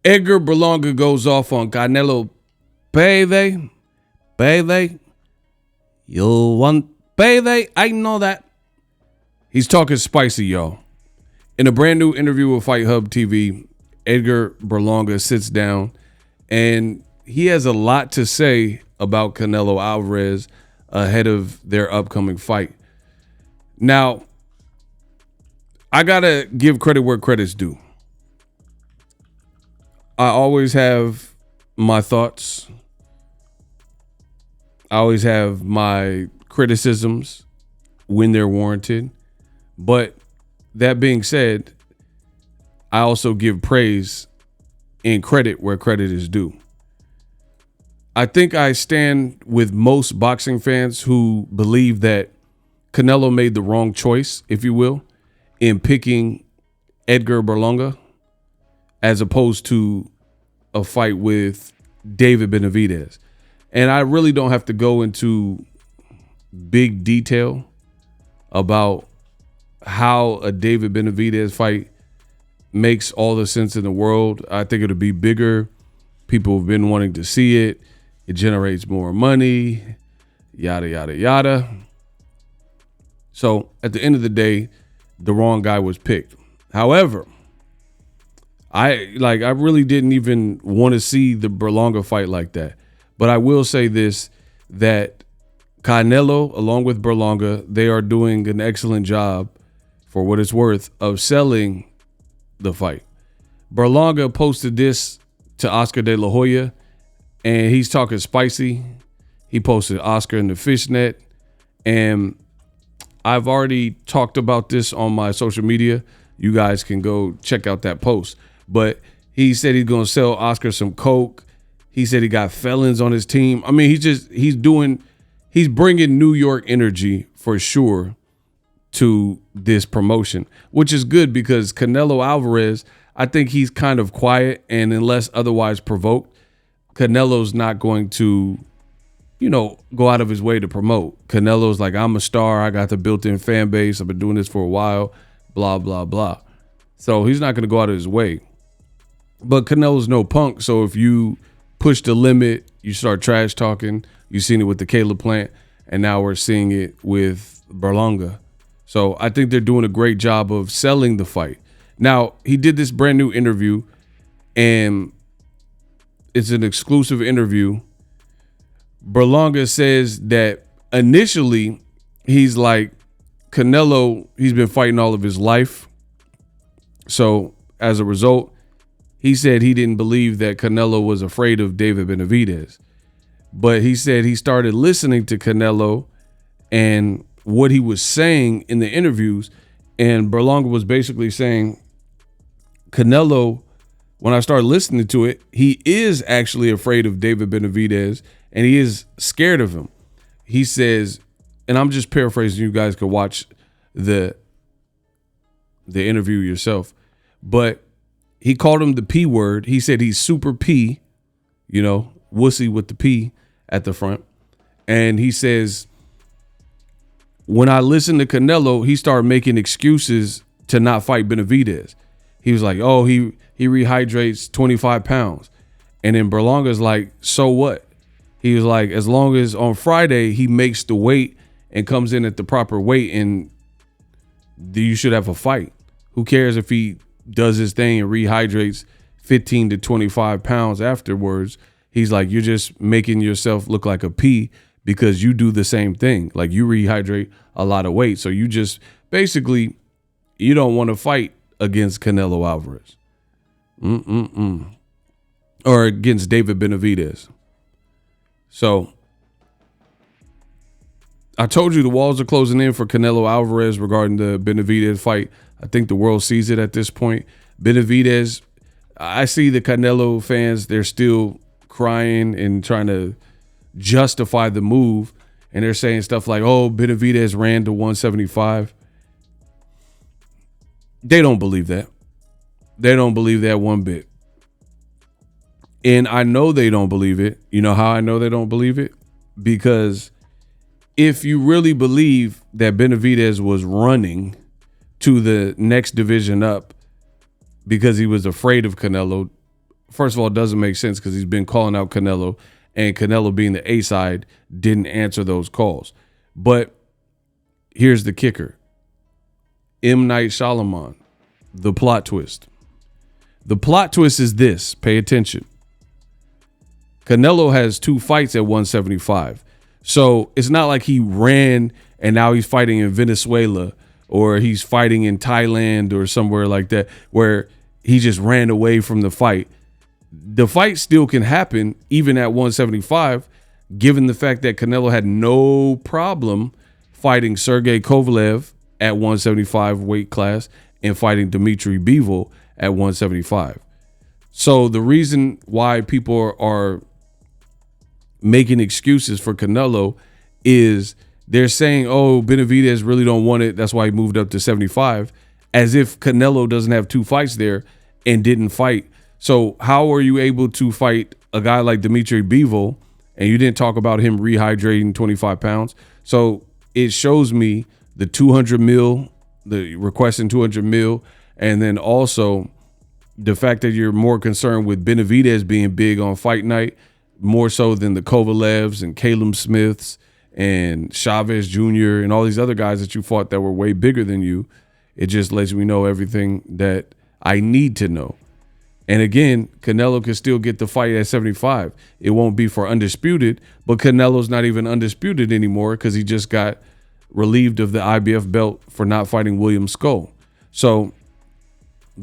Edgar Berlanga goes off on Canelo. Baby, you want baby? I know that. He's talking spicy, y'all. In a brand new interview with Fight Hub TV, Edgar Berlanga sits down and he has a lot to say about Canelo Alvarez ahead of their upcoming fight. Now, I gotta give credit where credit's due. I always have my thoughts. I always have my criticisms when they're warranted. But that being said, I also give praise and credit where credit is due. I think I stand with most boxing fans who believe that Canelo made the wrong choice, if you will, in picking Edgar Berlanga as opposed to a fight with David Benavidez. And I really don't have to go into big detail about how a David Benavidez fight makes all the sense in the world. I think it'll be bigger. People have been wanting to see it. It generates more money, yada, yada, yada. So at the end of the day, the wrong guy was picked. However, I really didn't even want to see the Berlanga fight like that. But I will say this, that Canelo, along with Berlanga, they are doing an excellent job, for what it's worth, of selling the fight. Berlanga posted this to Oscar De La Hoya, and he's talking spicy. He posted Oscar in the fishnet, and I've already talked about this on my social media. You guys can go check out that post. But he said he's going to sell Oscar some coke. He said he got felons on his team. I mean, he's bringing New York energy for sure to this promotion, which is good because Canelo Alvarez, I think he's kind of quiet, and unless otherwise provoked, Canelo's not going to, go out of his way to promote. Canelo's like, I'm a star. I got the built-in fan base. I've been doing this for a while, blah, blah, blah. So he's not going to go out of his way. But Canelo's no punk. So if you push the limit, you start trash talking. You've seen it with the Caleb plant, and now we're seeing it with Berlanga. So I think they're doing a great job of selling the fight. Now, he did this brand new interview, and it's an exclusive interview. Berlanga says that initially he's like, Canelo, he's been fighting all of his life. So as a result, he said he didn't believe that Canelo was afraid of David Benavidez. But he said he started listening to Canelo and what he was saying in the interviews. And Berlanga was basically saying, Canelo, when I started listening to it, he is actually afraid of David Benavidez and he is scared of him. He says, and I'm just paraphrasing, you guys can watch the interview yourself, but he called him the P word. He said he's super P, wussy with the P at the front. And he says, when I listened to Canelo, he started making excuses to not fight Benavidez. He was like, oh, he rehydrates 25 pounds. And then Berlanga's like, so what? He was like, as long as on Friday he makes the weight and comes in at the proper weight, and you should have a fight. Who cares if he does his thing and rehydrates 15 to 25 pounds afterwards? He's like, you're just making yourself look like a P because you do the same thing. Like, you rehydrate a lot of weight. So you just basically, you don't want to fight against Canelo Alvarez. Or against David Benavidez. So I told you the walls are closing in for Canelo Alvarez regarding the Benavidez fight. I think the world sees it at this point. Benavidez, I see the Canelo fans, they're still crying and trying to justify the move. And they're saying stuff like, oh, Benavidez ran to 175. They don't believe that. They don't believe that one bit. And I know they don't believe it. You know how I know they don't believe it? Because if you really believe that Benavidez was running to the next division up because he was afraid of Canelo, first of all, it doesn't make sense because he's been calling out Canelo, and Canelo being the A side didn't answer those calls. But here's the kicker. M. Night Shyamalan, the plot twist. The plot twist is this. Pay attention. Canelo has 2 fights at 175. So it's not like he ran and now he's fighting in Venezuela or he's fighting in Thailand or somewhere like that where he just ran away from the fight. The fight still can happen even at 175, given the fact that Canelo had no problem fighting Sergey Kovalev at 175 weight class and fighting Dmitry Bivol at 175. So the reason why people are making excuses for Canelo is they're saying, oh, Benavidez really don't want it. That's why he moved up to 75, as if Canelo doesn't have 2 fights there and didn't fight. So how are you able to fight a guy like Dmitry Bivol and you didn't talk about him rehydrating 25 pounds? So it shows me the 200 mil, the requesting 200 mil, and then also the fact that you're more concerned with Benavidez being big on fight night, more so than the Kovalevs and Caleb Smiths and Chavez Jr. and all these other guys that you fought that were way bigger than you. It just lets me know everything that I need to know. And again, Canelo can still get the fight at 75. It won't be for undisputed, but Canelo's not even undisputed anymore because he just got relieved of the IBF belt for not fighting William Skull. So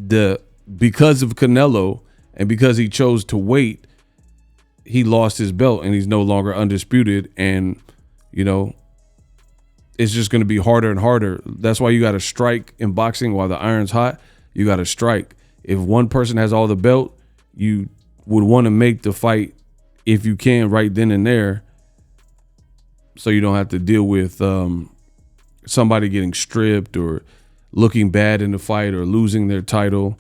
because of Canelo and because he chose to wait, he lost his belt and he's no longer undisputed. And, you know, it's just going to be harder and harder. That's why you got to strike in boxing while the iron's hot. You got to strike. If one person has all the belt, you would want to make the fight, if you can, right then and there, so you don't have to deal with somebody getting stripped or looking bad in the fight or losing their title.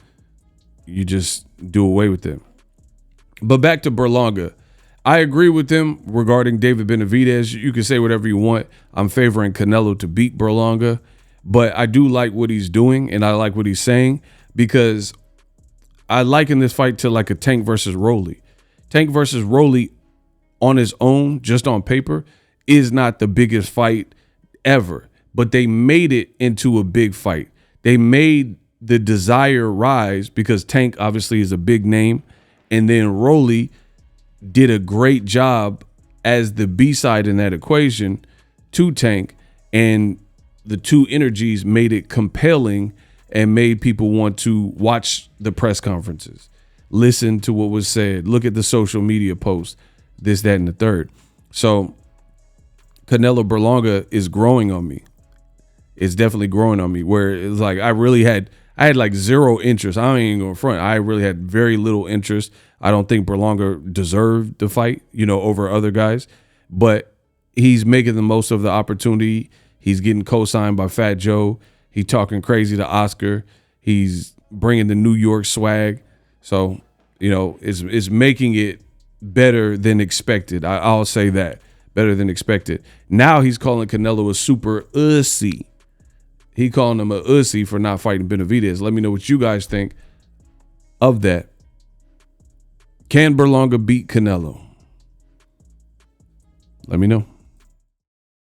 You just do away with them. But back to Berlanga. I agree with him regarding David Benavidez. You can say whatever you want. I'm favoring Canelo to beat Berlanga, but I do like what he's doing and I like what he's saying, because I liken this fight to like a Tank versus Rolly. Tank versus Rolly on his own, just on paper, is not the biggest fight ever, but they made it into a big fight. They made the desire rise because Tank obviously is a big name, and then Rolly did a great job as the B-side in that equation to Tank, and the two energies made it compelling and made people want to watch the press conferences, listen to what was said, look at the social media posts, this, that, and the third. So Canelo Berlanga is growing on me. It's definitely growing on me, where it's like I had like zero interest. I ain't even going front. I really had very little interest. I don't think Berlanga deserved the fight, over other guys, but he's making the most of the opportunity. He's getting co-signed by Fat Joe. He's talking crazy to Oscar. He's bringing the New York swag. So, it's making it better than expected. I'll say that. Better than expected. Now he's calling Canelo a super ussy. He calling him a ussy for not fighting Benavidez. Let me know what you guys think of that. Can Berlanga beat Canelo? Let me know.